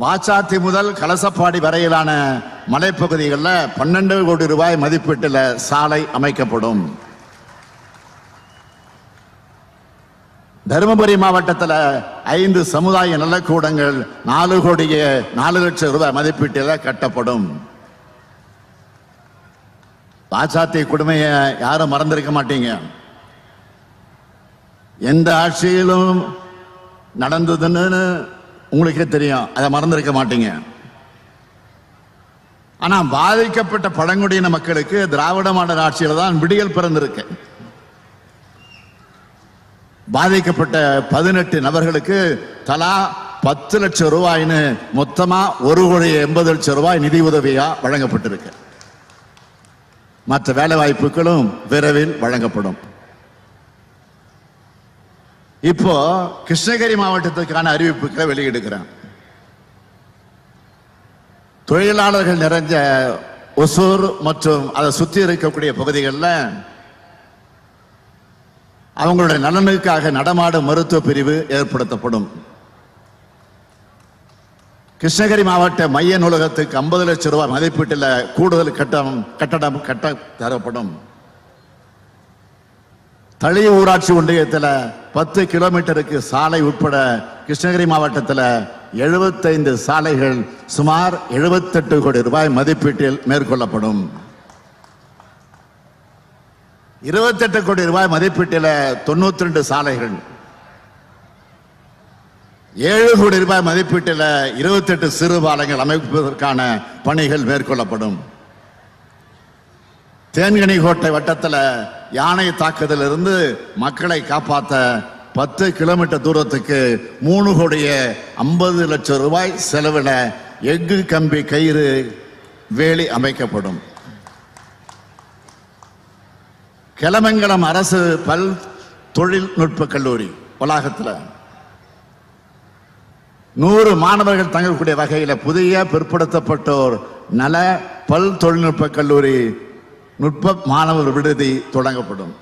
வாச்சாத்தி முதல் கலசப்பாடி வரையிலான மலைப்பகுதிகளில் 12 கோடி ரூபாய் மதிப்பீட்டில் சாலை அமைக்கப்படும். தருமபுரி மாவட்டத்தில் 5 சமுதாய நலக்கூடங்கள் 4 லட்சம் ரூபாய் மதிப்பீட்டில் கட்டப்படும். வாச்சாத்தி கொடுமையை யாரும் மறந்திருக்க மாட்டீங்க. எந்த ஆட்சியிலும் நடந்ததுன்னு உங்களுக்கே தெரியும், அதை மறந்திருக்க மாட்டீங்க. ஆனா பாதிக்கப்பட்ட பழங்குடியின மக்களுக்கு திராவிட மாடல் ஆட்சியில் தான் விடியல் பிறந்திருக்கு. பாதிக்கப்பட்ட 18 நபர்களுக்கு தலா 10 லட்சம் ரூபாய்னு மொத்தமா 1,80,00,000 ரூபாய் நிதி உதவியா வழங்கப்பட்டிருக்கு. மற்ற வேலை வாய்ப்புகளும் விரைவில் வழங்கப்படும். இப்போ கிருஷ்ணகிரி மாவட்டத்துக்கான அறிவிப்புகளை வெளியிடுகிறேன். தொழிலாளர்கள் நிறைஞ்ச ஒசூர் மற்றும் அதை சுற்றி இருக்கக்கூடிய பகுதிகளில் அவங்களுடைய நலனுக்காக நடமாடும் மருத்துவ பிரிவு ஏற்படுத்தப்படும். கிருஷ்ணகிரி மாவட்ட மைய நூலகத்துக்கு 50 லட்சம் ரூபாய் மதிப்பீட்டில் கூடுதல் கட்டடம் கட்ட தரப்படும். தளி ஊராட்சி ஒன்றியத்தில் 10 கிலோமீட்டருக்கு சாலை உட்பட கிருஷ்ணகிரி மாவட்டத்தில் 75 சாலைகள் சுமார் 78 கோடி ரூபாய் மதிப்பீட்டில் மேற்கொள்ளப்படும். 28 கோடி ரூபாய் மதிப்பீட்டில் 92 சாலைகள், 7 கோடி ரூபாய் மதிப்பீட்டில் 28 சிறு பாலங்கள் அமைப்பதற்கான பணிகள் மேற்கொள்ளப்படும். தேன்கனிக்கோட்டை வட்டத்தில் யானை தாக்குதலில் இருந்து மக்களை காப்பாற்ற 10 கிலோமீட்டர் தூரத்துக்கு 3,50,00,000 ரூபாய் செலவில் எஃகு கம்பி கயிறு வேலி அமைக்கப்படும். கிளமங்கலம் அரசு பல் தொழில்நுட்ப கல்லூரி வளாகத்தில் 100 மாணவர்கள் தங்கக்கூடிய வகையில் புதிய பிற்படுத்தப்பட்டோர் நல பல் தொழில்நுட்ப கல்லூரி நுட்ப மாணவர் விடுதி தொடங்கப்படும்.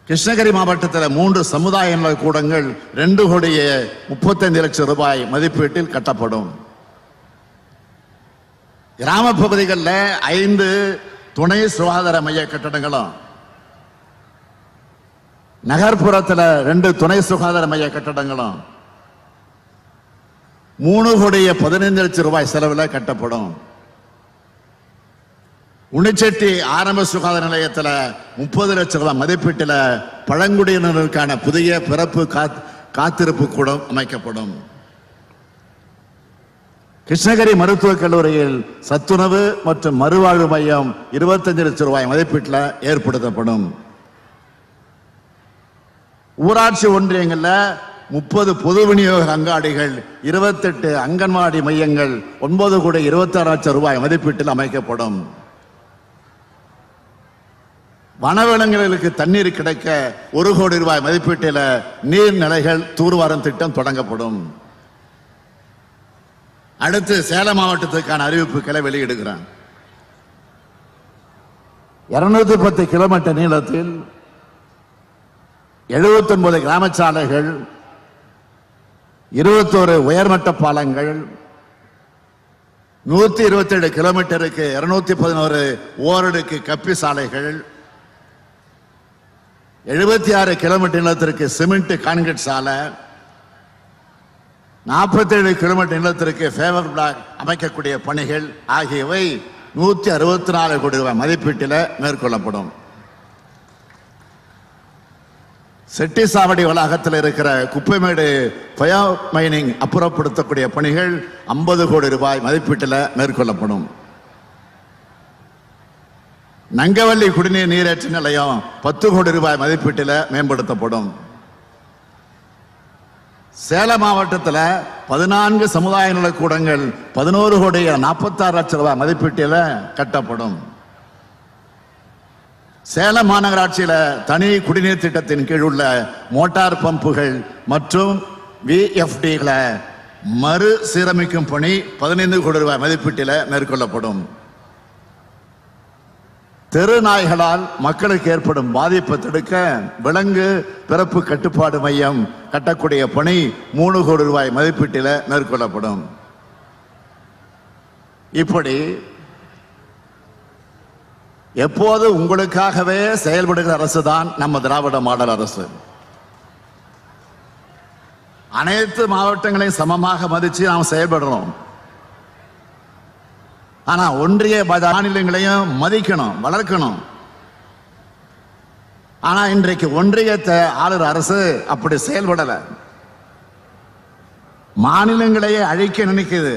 கிருஷ்ணகிரி மாவட்டத்தில் 3 சமுதாய நல கூடங்கள் 2,35,00,000 ரூபாய் மதிப்பீட்டில் கட்டப்படும். கிராம பகுதிகளில் 5 துணை சுகாதார மைய கட்டடங்களும், நகர்ப்புறத்தில் 2 துணை சுகாதார மைய கட்டடங்களும் 3,15,00,000 ரூபாய் செலவில் கட்டப்படும். உணிச்செட்டி ஆரம்ப சுகாதார நிலையத்தில் 30 லட்சம் ரூபாய் மதிப்பீட்டில் பழங்குடியினருக்கான புதிய பிறப்பு காத்திருப்பு கூடம் அமைக்கப்படும். கிருஷ்ணகிரி மருத்துவக் கல்லூரியில் சத்துணவு மற்றும் மறுவாழ்வு மையம் 25 லட்சம் ரூபாய் மதிப்பீட்டில் ஏற்படுத்தப்படும். ஊராட்சி ஒன்றியங்களில் 30 பொது விநியோக அங்காடிகள், 28 அங்கன்வாடி மையங்கள் 9,26 லட்சம் ரூபாய் மதிப்பீட்டில் அமைக்கப்படும். வனவிலங்குகளுக்கு தண்ணீர் கிடைக்க 1 கோடி ரூபாய் மதிப்பீட்டில் நீர்நிலைகள் தூர்வாரும் திட்டம் தொடங்கப்படும். அடுத்து சேலம் மாவட்டத்துக்கான அறிவிப்புகளை வெளியிடுகிறான். 210 கிலோமீட்டர் நீளத்தில் 79 கிராம சாலைகள், 21 உயர்மட்ட பாலங்கள், 127 கிலோமீட்டருக்கு 211 ஓரடுக்கு கப்பி சாலைகள், 76 கிலோமீட்டர் நீளத்திற்கு சிமெண்ட் கான்கிரீட் சாலை, 47 கிலோமீட்டர் நீளத்திற்கு ஃபேவர் பிளாக் அமைக்கக்கூடிய பணிகள் ஆகியவை 164 கோடி ரூபாய் மதிப்பீட்டில் மேற்கொள்ளப்படும். செட்டிசாவடி வளாகத்தில் இருக்கிற குப்பைமேடு பயோ மைனிங் அப்புறப்படுத்தக்கூடிய பணிகள் 50 கோடி ரூபாய் மதிப்பீட்டில் மேற்கொள்ளப்படும். நங்கவள்ளி குடிநீர் நீரேற்ற நிலையம் 10 கோடி ரூபாய் மதிப்பீட்டில் மேம்படுத்தப்படும். சேலம் மாவட்டத்தில் 14 சமுதாய நலக்கூடங்கள் 11,46 லட்சம் ரூபாய் மதிப்பீட்டில் கட்டப்படும். சேலம் மாநகராட்சியில் தனி குடிநீர் திட்டத்தின் கீழ் உள்ள மோட்டார் பம்புகள் மற்றும் VFDகளை மறு சீரமைக்கும் பணி 15 கோடி ரூபாய் மதிப்பீட்டில் மேற்கொள்ளப்படும். தெரு நாய்களால் மக்களுக்கு ஏற்படும் பாதிப்பை தடுக்க விலங்கு பிறப்பு கட்டுப்பாடு மையம் கட்டக்கூடிய பணி 3 கோடி ரூபாய் மதிப்பீட்டில் மேற்கொள்ளப்படும். இப்படி எப்போது உங்களுக்காகவே செயல்படுகிற அரசு தான் நம்ம திராவிட மாடல் அரசு. அனைத்து மாவட்டங்களையும் சமமாக மதிச்சு நாம் செயல்படுறோம். ஆனா ஒன்றிய மாநிலங்களையும் மதிக்கணும், வளர்க்கணும். ஆனா இன்றைக்கு ஒன்றியத்தை ஆளுற அரசு அப்படி செயல்படல. மாநிலங்களையே அழிக்க நினைக்குது.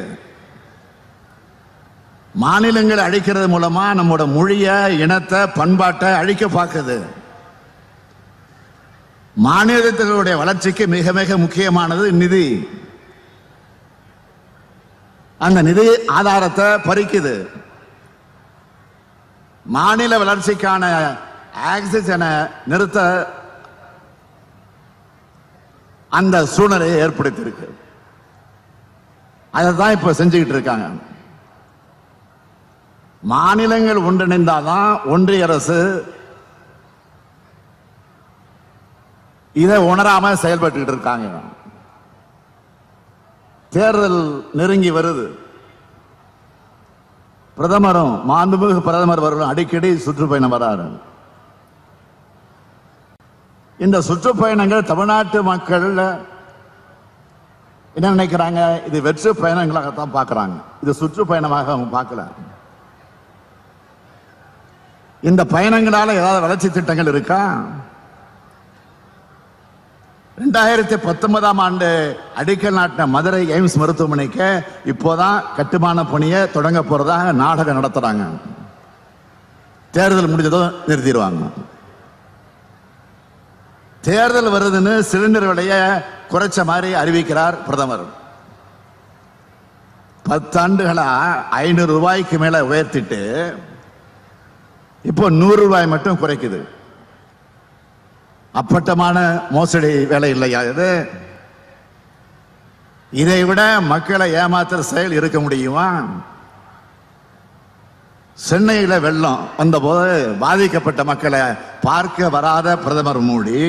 மாநிலங்களை அழிக்கிறது மூலமா நம்மோட மொழிய, இனத்தை, பண்பாட்டை அழிக்க பார்க்குது. மாநிலங்களுடைய வளர்ச்சிக்கு மிக மிக முக்கியமானது நிதி. அந்த நிதி ஆதாரத்தை பறிக்குது. மாநில வளர்ச்சிக்கான ஆக்சிஜனை நிறுத்த அந்த சூழ்நிலையை ஏற்படுத்தியிருக்கு. அதை தான் இப்ப செஞ்சுக்கிட்டு இருக்காங்க. மாநிலங்கள் ஒன்றிணைந்தாதான் ஒன்றிய அரசு இதை உணராம செயல்பட்டு இருக்காங்க. தேர்தல் நெருங்கி வருது. பிரதமரும் மாண்புமிகு பிரதமர் அவர்களும் அடிக்கடி சுற்றுப்பயணம் வராரு. இந்த சுற்றுப்பயணங்கள் தமிழ்நாட்டு மக்கள் என்ன நினைக்கிறாங்க? இது வெற்று பயணங்களாகத்தான் பார்க்கிறாங்க. இது சுற்றுப்பயணமாக அவங்க பார்க்கல. இந்த பயணங்களால ஏதாவது வளர்ச்சி திட்டங்கள் இருக்கா? 2019ஆம் ஆண்டு அடிக்கல் நாட்டின மதுரை எய்ம்ஸ் மருத்துவமனைக்கு இப்போதான் கட்டுமான பணியை தொடங்க போறதாக நாடகம் நடத்துறாங்க. தேர்தல் முடிஞ்சதும் நிறுத்திடுவாங்க. தேர்தல் வருதுன்னு சிலிண்டர் விலையை குறைச்ச மாதிரி அறிவிக்கிறார் பிரதமர். 10 ஆண்டுகளா 500 ரூபாய்க்கு மேல உயர்த்திட்டு இப்போ 100 ரூபாய் மட்டும் குறைக்குது. அப்பட்டமான மோசடி வேலை இல்லையா இது? இதை விட மக்களை ஏமாத்துற செயல் இருக்க முடியுமா? சென்னையில் வெள்ளம் வந்தபோது பாதிக்கப்பட்ட மக்களை பார்க்க வராத பிரதமர் மோடி,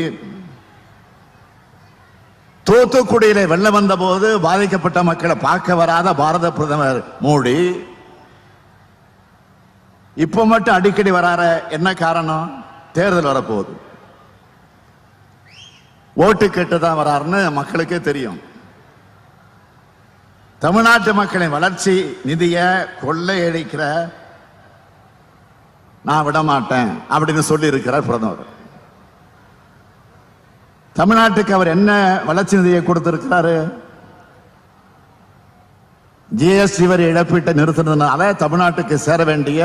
தூத்துக்குடியில வெள்ளம் வந்த போது பாதிக்கப்பட்ட மக்களை பார்க்க வராத பாரத பிரதமர் மோடி இப்ப மட்டும் அடிக்கடி வரார. என்ன காரணம்? தேர்தல் வரப்போகுது, ஓட்டு கேட்டு தான் வராருன்னு மக்களுக்கே தெரியும். தமிழ்நாட்டு மக்களின் வளர்ச்சி நிதியை கொள்ளையடிக்கிற நான் விட மாட்டேன் அப்படின்னு சொல்லி இருக்கிறார் பிரதமர். தமிழ்நாட்டுக்கு அவர் என்ன வளர்ச்சி நிதியை கொடுத்திருக்கிறாரு? ஜிஎஸ்டி வரி இழப்பீட்டை நிறுத்தினதுனால தமிழ்நாட்டுக்கு சேர வேண்டிய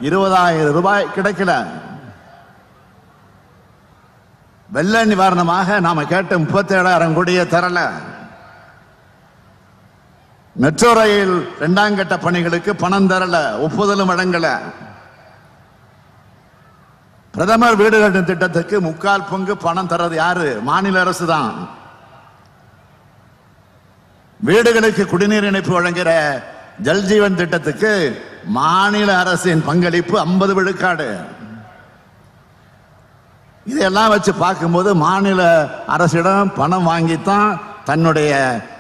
20,000 ரூபாய் கிடைக்கல. வெள்ள நிவாரணமாக நாம கேட்ட 37,000 கோடியை தரல. மெட்ரோ ரயில் 2ஆம் கட்ட பணிகளுக்கு பணம் தரல, ஒப்புதலும் வழங்கல. பிரதமர் வீடு கட்டும் திட்டத்துக்கு 3/4 பங்கு பணம் தர்றது யாரு? மாநில அரசு தான். வீடுகளுக்கு குடிநீர் இணைப்பு வழங்குகிற ஜல்ஜீவன் திட்டத்துக்கு மாநில அரசின் பங்களிப்பு 50 விழுக்காடு. இதெல்லாம் வச்சு பார்க்கும்போது மாநில அரசிடம் பணம் வாங்கித்தான் தன்னுடைய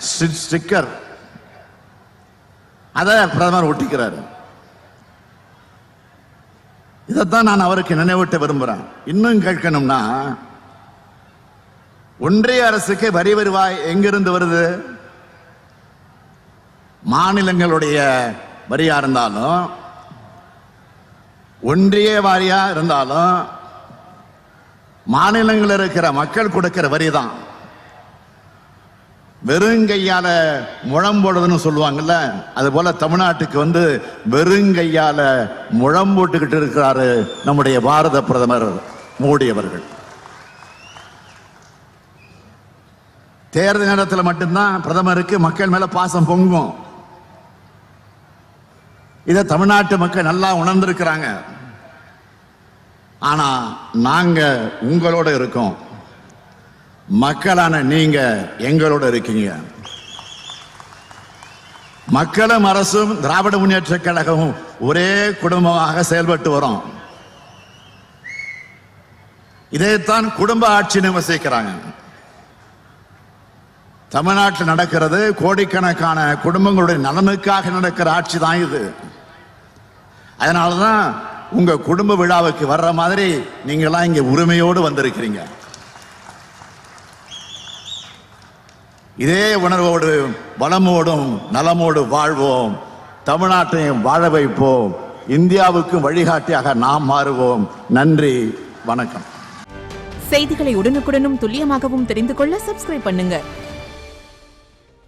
ஸ்டிக்கர் அதை பிரதமர் ஒட்டிக்கிறார். இதைத்தான் நான் அவருக்கு நினைவூட்ட விரும்புறேன். இன்னும் கேட்கணும்னா, ஒன்றிய அரசுக்கு வரி வருவாய் எங்கிருந்து வருது? மாநிலங்களுடைய வரியா இருந்தாலும், ஒன்றிய வாரியா இருந்தாலும், மாநிலங்களில் இருக்கிற மக்கள் கொடுக்கிற வரி தான். வெறுங்கையால முழம் போடுறதுன்னு சொல்லுவாங்கல்ல, அது போல தமிழ்நாட்டுக்கு வெறுங்கையால முழம் போட்டுக்கிட்டு இருக்கிறாரு நம்முடைய பாரத பிரதமர் மோடி அவர்கள். தேர்தல் நேரத்தில் மட்டும்தான் பிரதமருக்கு மக்கள் மேல பாசம் பொங்கும். இதை தமிழ்நாட்டு மக்கள் நல்லா உணர்ந்திருக்கிறாங்க. ஆனா நாங்க உங்களோட இருக்கோம், மக்களான நீங்க எங்களோட இருக்கீங்க. மக்களும் அரசும் திராவிட முன்னேற்ற கழகமும் ஒரே குடும்பமாக செயல்பட்டு வரோம். இதைத்தான் குடும்ப ஆட்சின்னு விமர்சிக்கிறாங்க. தமிழ்நாட்டில் நடக்கிறது கோடிக்கணக்கான குடும்பங்களுடைய நலனுக்காக நடக்கிற ஆட்சி தான் இது. அதனாலதான் உங்க குடும்ப விழாவுக்கு வர்ற மாதிரி நீங்க எல்லாம் இங்க உரிமையோடு வந்திருக்கிறீங்க. இதே உணர்வோடு வளமோடும் நலமோடு வாழ்வோம், தமிழ்நாட்டையும் வாழ வைப்போம், இந்தியாவுக்கும் வழிகாட்டியாக நாம் மாறுவோம். நன்றி, வணக்கம். செய்திகளை உடனுக்குடனும் துல்லியமாகவும் தெரிந்து கொள்ள சப்ஸ்கிரைப் பண்ணுங்க.